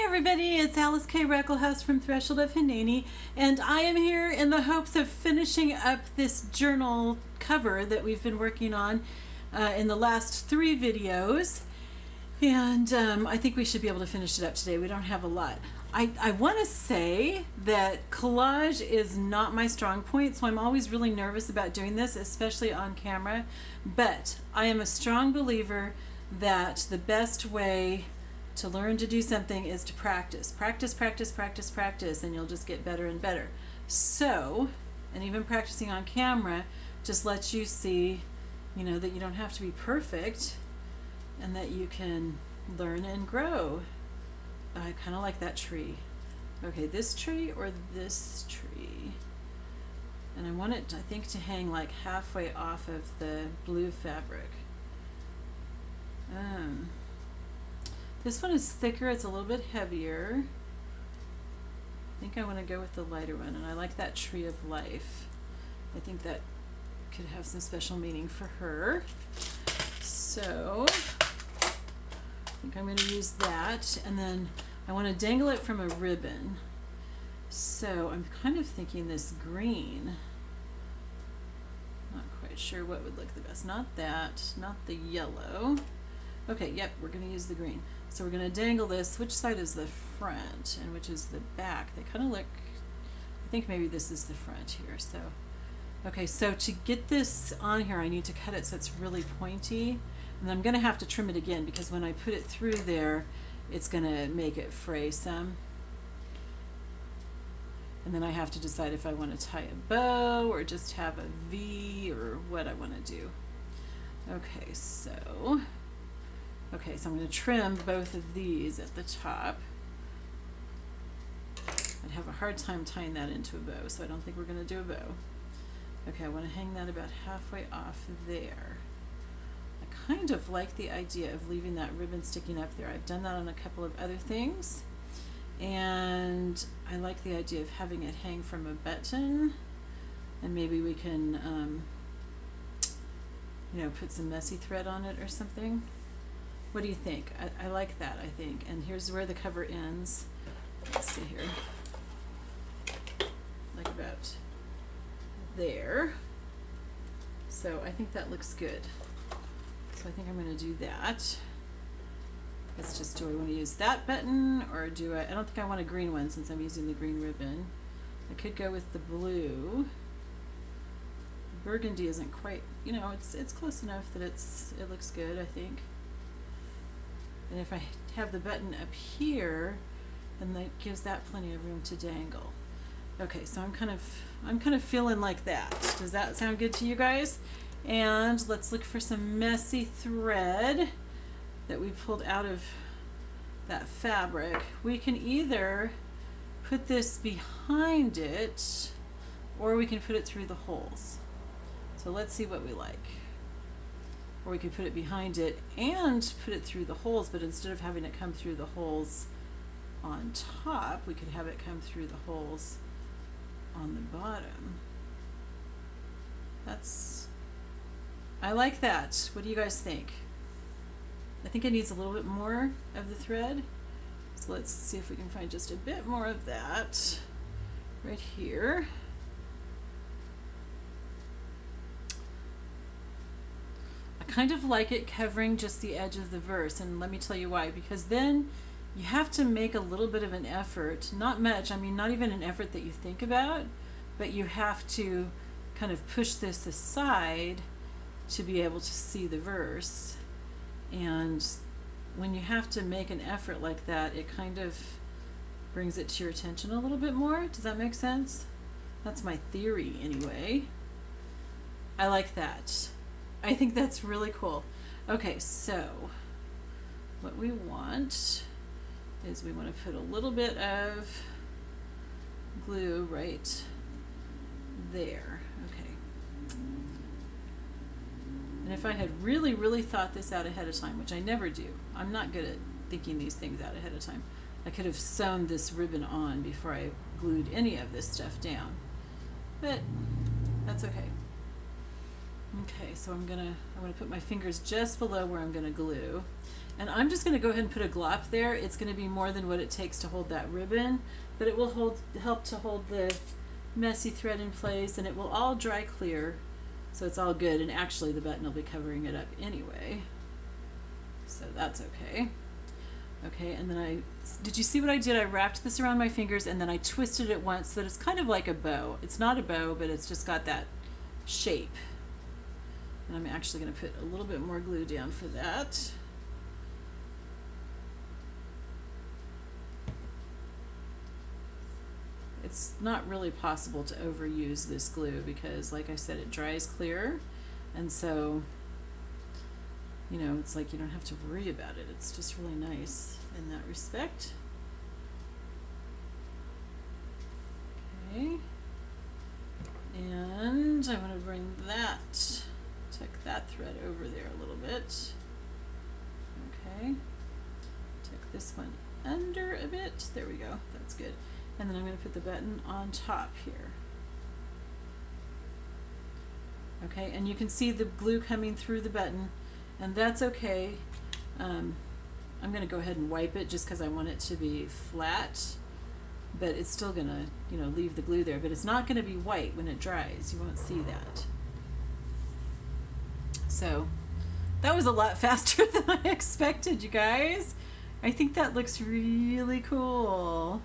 Everybody, it's Alyce-Kay Ruckelshaus from Threshold of Hineni, and I am here in the hopes of finishing up this journal cover that we've been working on in the last 3 videos, and I think we should be able to finish it up today. We don't have a lot. I want to say that collage is not my strong point, so I'm always really nervous about doing this, especially on camera, but I am a strong believer that the best way to learn to do something is to practice. Practice, practice, practice, practice, and you'll just get better and better. So, and even practicing on camera just lets you see, that you don't have to be perfect and that you can learn and grow. I kind of like that tree. Okay, this tree or this tree? And I want it, I think, to hang like halfway off of the blue fabric. This one is thicker, it's a little bit heavier. I think I want to go with the lighter one, and I like that tree of life. I think that could have some special meaning for her. So, I think I'm going to use that, and then I want to dangle it from a ribbon. So, I'm kind of thinking this green. Not quite sure what would look the best. Not that, not the yellow. Okay, yep, we're going to use the green. So we're going to dangle this. Which side is the front and which is the back? They kind of look, I think maybe this is the front here. So, okay, so to get this on here, I need to cut it so it's really pointy. And I'm going to have to trim it again because when I put it through there, it's going to make it fray some. And then I have to decide if I want to tie a bow or just have a V or what I want to do. Okay, so I'm going to trim both of these at the top. I'd have a hard time tying that into a bow, so I don't think we're going to do a bow. Okay, I want to hang that about halfway off there. I kind of like the idea of leaving that ribbon sticking up there. I've done that on a couple of other things, and I like the idea of having it hang from a button, and maybe we can put some messy thread on it or something. What do you think? I like that, I think. And here's where the cover ends. Let's see here. Like about there. So I think that looks good. So I think I'm going to do that. Let's just, do I want to use that button or do I don't think I want a green one since I'm using the green ribbon. I could go with the blue. Burgundy isn't quite, it's close enough that it looks good, I think. And if I have the button up here, then that gives that plenty of room to dangle. Okay, so I'm kind of feeling like that. Does that sound good to you guys? And let's look for some messy thread that we pulled out of that fabric. We can either put this behind it or we can put it through the holes. So let's see what we like. Or we could put it behind it and put it through the holes, but instead of having it come through the holes on top, we could have it come through the holes on the bottom. I like that. What do you guys think? I think it needs a little bit more of the thread. So let's see if we can find just a bit more of that right here. Kind of like it covering just the edge of the verse, and let me tell you why. Because then you have to make a little bit of an effort, not much, not even an effort that you think about, but you have to kind of push this aside to be able to see the verse. And when you have to make an effort like that, it kind of brings it to your attention a little bit more. Does that make sense? That's my theory anyway. I like that. I think that's really cool. Okay, so what we want is we want to put a little bit of glue right there. Okay. And if I had really, really thought this out ahead of time, which I never do, I'm not good at thinking these things out ahead of time, I could have sewn this ribbon on before I glued any of this stuff down. But that's okay. Okay, so I'm gonna put my fingers just below where I'm gonna glue. And I'm just going to go ahead and put a glop there. It's going to be more than what it takes to hold that ribbon, but it will help to hold the messy thread in place, and it will all dry clear, so it's all good. And actually the button will be covering it up anyway, so that's okay. Okay, and then did you see what I did? I wrapped this around my fingers and then I twisted it once so that it's kind of like a bow. It's not a bow, but it's just got that shape. And I'm actually going to put a little bit more glue down for that. It's not really possible to overuse this glue because, like I said, it dries clear, and so, you know, it's like you don't have to worry about it. It's just really nice in that respect. Okay, and I want to bring that, tuck that thread over there a little bit. Okay, tuck this one under a bit. There we go. That's good. And then I'm going to put the button on top here. Okay, and you can see the glue coming through the button, and that's okay. I'm going to go ahead and wipe it just because I want it to be flat, but it's still going to, you know, leave the glue there, but it's not going to be white when it dries. You won't see that. So that was a lot faster than I expected, you guys. I think that looks really cool.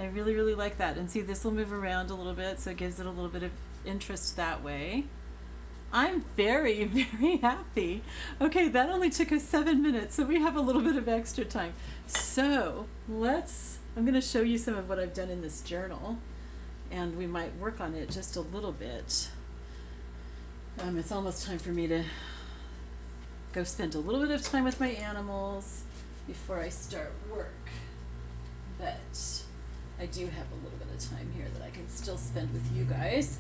I really, really like that. And see, this will move around a little bit, so it gives it a little bit of interest that way. I'm very, very happy. Okay, that only took us 7 minutes, so we have a little bit of extra time. So I'm going to show you some of what I've done in this journal, and we might work on it just a little bit. It's almost time for me to go spend a little bit of time with my animals before I start work. But I do have a little bit of time here that I can still spend with you guys.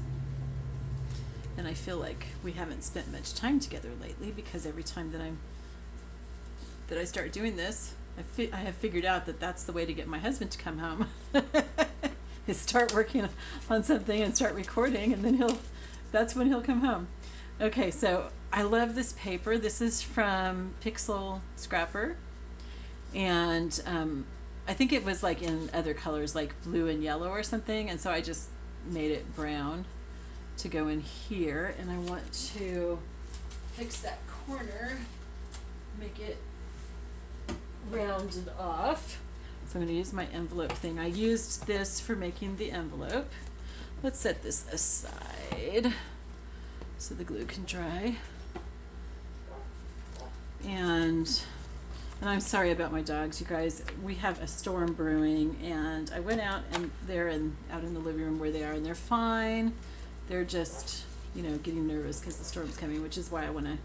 And I feel like we haven't spent much time together lately because every time that I start doing this, I have figured out that that's the way to get my husband to come home. Is start working on something and start recording, and then that's when he'll come home. Okay, so I love this paper. This is from Pixel Scrapper, and I think it was like in other colors like blue and yellow or something, and so I just made it brown to go in here, and I want to fix that corner, make it rounded off. So I'm going to use my envelope thing. I used this for making the envelope. Let's set this aside so the glue can dry. And I'm sorry about my dogs, you guys. We have a storm brewing, and I went out, and they're out in the living room where they are, and they're fine. They're just, you know, getting nervous because the storm's coming, which is why I want to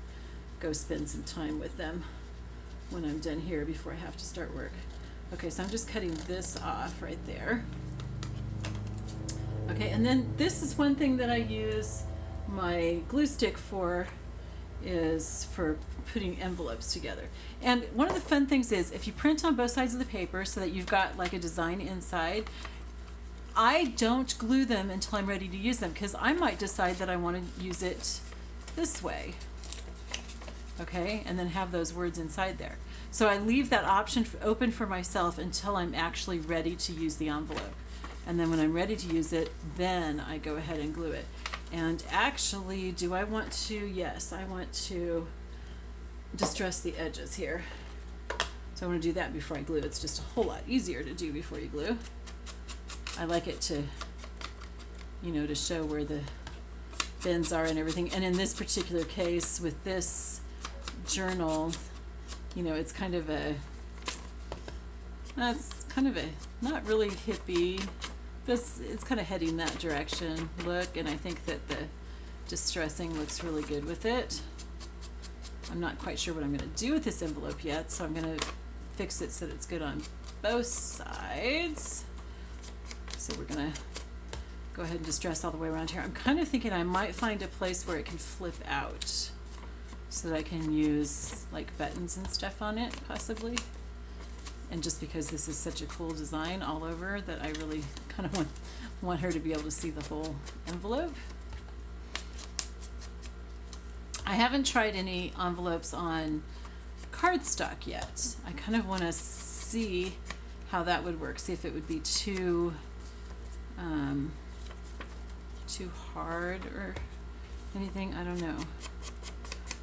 go spend some time with them when I'm done here before I have to start work. Okay, so I'm just cutting this off right there. Okay, and then this is one thing that I use my glue stick for, is for putting envelopes together. And one of the fun things is if you print on both sides of the paper so that you've got like a design inside, I don't glue them until I'm ready to use them because I might decide that I want to use it this way. Okay, and then have those words inside there. So I leave that option open for myself until I'm actually ready to use the envelope. And then when I'm ready to use it, then I go ahead and glue it. And actually, do I want to? Yes, I want to distress the edges here. So I want to do that before I glue. It's just a whole lot easier to do before you glue. I like it to, you know, to show where the bends are and everything. And in this particular case, with this journal, you know, it's kind of a, not really hippie. It's kind of heading that direction look, and I think that the distressing looks really good with it. I'm not quite sure what I'm going to do with this envelope yet, so I'm going to fix it so that it's good on both sides. So we're going to go ahead and distress all the way around here. I'm kind of thinking I might find a place where it can flip out so that I can use like buttons and stuff on it, possibly. And just because this is such a cool design all over, that I really kind of want her to be able to see the whole envelope. I haven't tried any envelopes on cardstock yet. I kind of want to see how that would work. See if it would be too hard or anything. I don't know.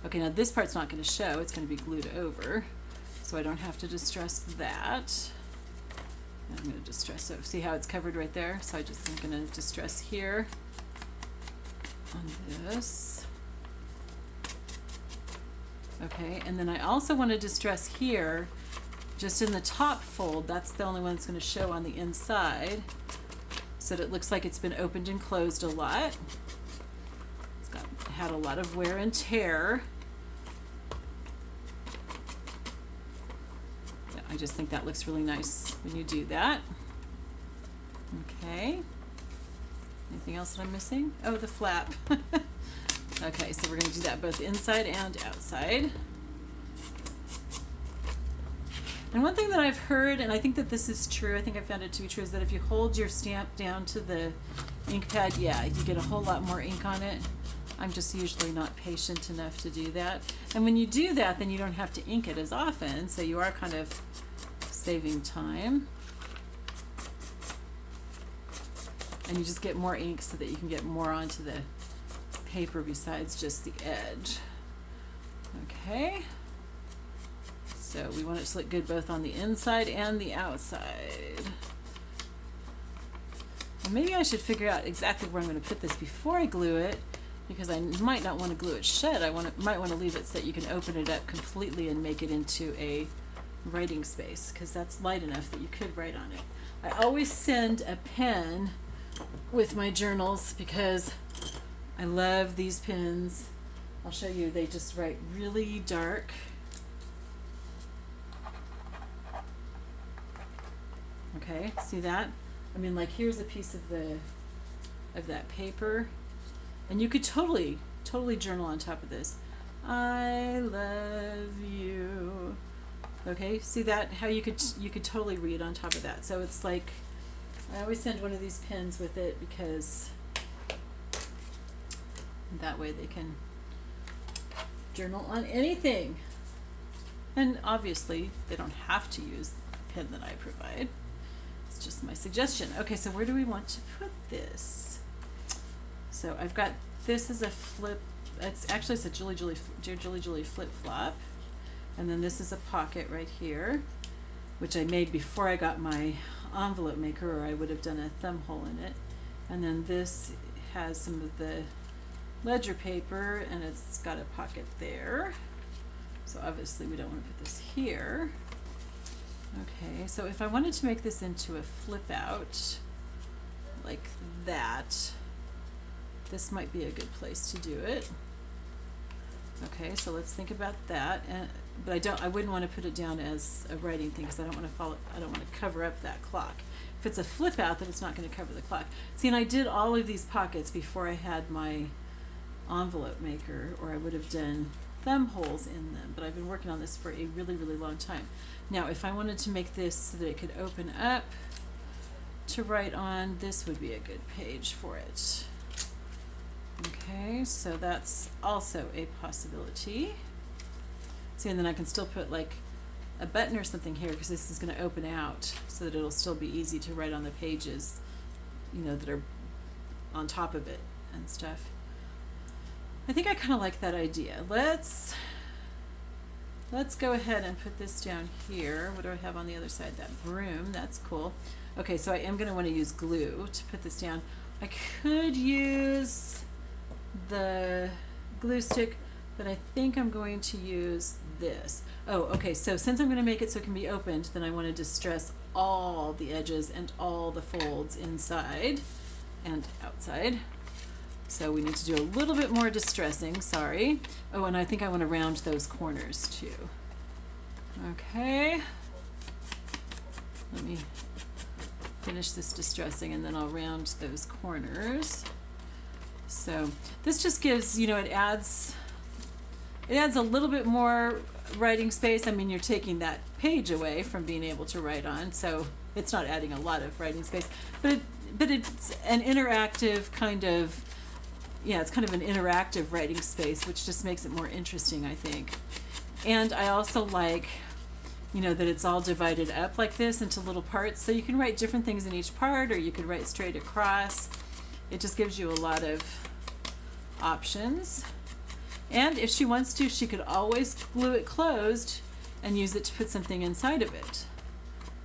Okay, now this part's not going to show. It's going to be glued over, so I don't have to distress that. I'm going to distress it. See how it's covered right there? So I'm going to distress here on this. Okay, and then I also want to distress here, just in the top fold. That's the only one that's going to show on the inside, so that it looks like it's been opened and closed a lot. Had a lot of wear and tear. Yeah, I just think that looks really nice when you do that. Okay. Anything else that I'm missing? Oh, the flap. Okay, so we're going to do that both inside and outside. And one thing that I've heard, and I think that this is true, I think I found it to be true, is that if you hold your stamp down to the ink pad, yeah, you get a whole lot more ink on it. I'm just usually not patient enough to do that. And when you do that, then you don't have to ink it as often, so you are kind of saving time. And you just get more ink so that you can get more onto the paper besides just the edge. Okay. So we want it to look good both on the inside and the outside. And maybe I should figure out exactly where I'm going to put this before I glue it, because I might not want to glue it shut. Might want to leave it so that you can open it up completely and make it into a writing space, because that's light enough that you could write on it. I always send a pen with my journals because I love these pens. I'll show you, they just write really dark. Okay, see that? I mean, like, here's a piece of that paper. And you could totally journal on top of this. I love you. Okay, see that? How you could totally read on top of that. So it's like, I always send one of these pens with it because that way they can journal on anything. And obviously, they don't have to use the pen that I provide. It's just my suggestion. Okay, so where do we want to put this? So I've got, this is a flip, it's a Julie Julie flip flop, and then this is a pocket right here, which I made before I got my envelope maker, or I would have done a thumb hole in it. And then this has some of the ledger paper, and it's got a pocket there. So obviously we don't want to put this here. Okay, so if I wanted to make this into a flip out like that, this might be a good place to do it. Okay, so let's think about that. But I wouldn't want to put it down as a writing thing, because I don't want to cover up that clock. If it's a flip out, then it's not going to cover the clock. See, and I did all of these pockets before I had my envelope maker, or I would have done thumb holes in them, but I've been working on this for a really, really long time. Now, if I wanted to make this so that it could open up to write on, this would be a good page for it. Okay, so that's also a possibility. See, and then I can still put like a button or something here, because this is going to open out so that it'll still be easy to write on the pages, you know, that are on top of it and stuff. I think I kind of like that idea. Let's go ahead and put this down here. What do I have on the other side? That broom. That's cool. Okay, so I am going to want to use glue to put this down. I could use the glue stick, but I think I'm going to use this. Oh, okay, so since I'm going to make it so it can be opened, then I want to distress all the edges and all the folds inside and outside. So we need to do a little bit more distressing, sorry. Oh, and I think I want to round those corners too. Okay. Let me finish this distressing and then I'll round those corners. So this just gives, you know, it adds a little bit more writing space. I mean, you're taking that page away from being able to write on, so it's not adding a lot of writing space, but it's an interactive kind of, yeah, it's kind of an interactive writing space, which just makes it more interesting, I think. And I also like, you know, that it's all divided up like this into little parts, so you can write different things in each part, or you could write straight across. It just gives you a lot of options. And if she wants to, she could always glue it closed and use it to put something inside of it.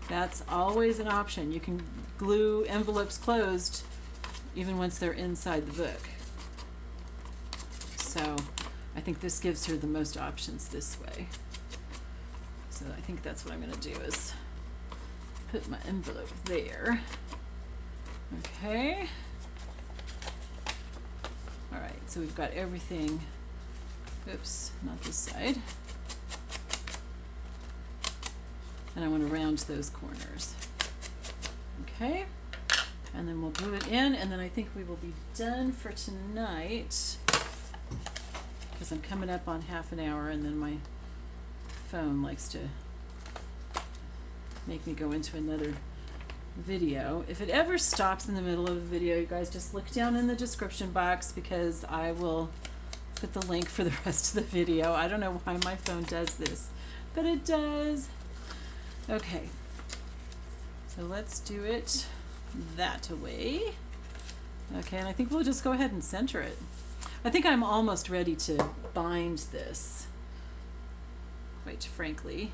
That's always an option. You can glue envelopes closed even once they're inside the book. So I think this gives her the most options this way. So I think that's what I'm going to do, is put my envelope there. Okay. All right, so we've got everything. Oops, not this side. And I want to round those corners. Okay, and then we'll glue it in, and then I think we will be done for tonight, because I'm coming up on half an hour, and then my phone likes to make me go into another video. If it ever stops in the middle of a video, you guys just look down in the description box, because I will put the link for the rest of the video. I don't know why my phone does this, but it does. Okay, so let's do it that way. Okay, and I think we'll just go ahead and center it. I think I'm almost ready to bind this, quite frankly.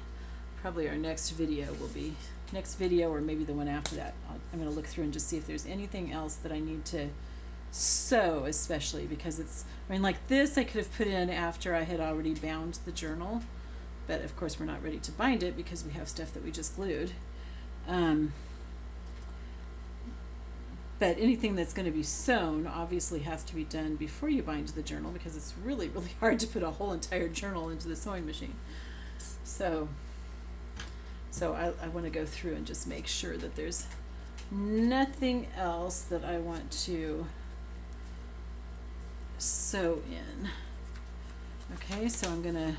Probably our next video will be, next video or maybe the one after that, I'm going to look through and just see if there's anything else that I need to sew, especially because it's, I mean, like this I could have put in after I had already bound the journal, but of course we're not ready to bind it because we have stuff that we just glued. But anything that's going to be sewn obviously has to be done before you bind the journal, because it's really, really hard to put a whole entire journal into the sewing machine. So I want to go through and just make sure that there's nothing else that I want to sew in. Okay, so I'm going to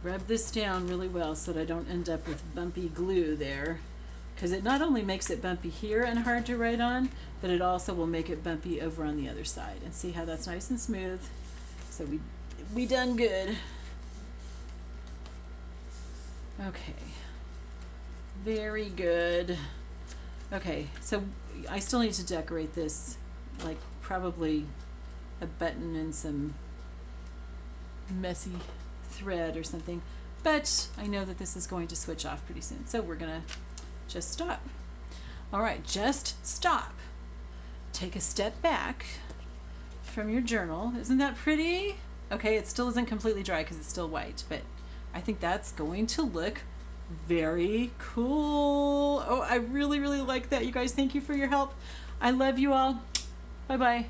rub this down really well so that I don't end up with bumpy glue there, because it not only makes it bumpy here and hard to write on, but it also will make it bumpy over on the other side. And see how that's nice and smooth? So we done good. Okay, very good. Okay, so I still need to decorate this, like probably a button and some messy thread or something, but I know that this is going to switch off pretty soon, so we're gonna just stop. All right, just stop. Take a step back from your journal. Isn't that pretty? Okay, it still isn't completely dry because it's still white, but I think that's going to look very cool. Oh, I really, really like that. You guys, thank you for your help. I love you all. Bye-bye.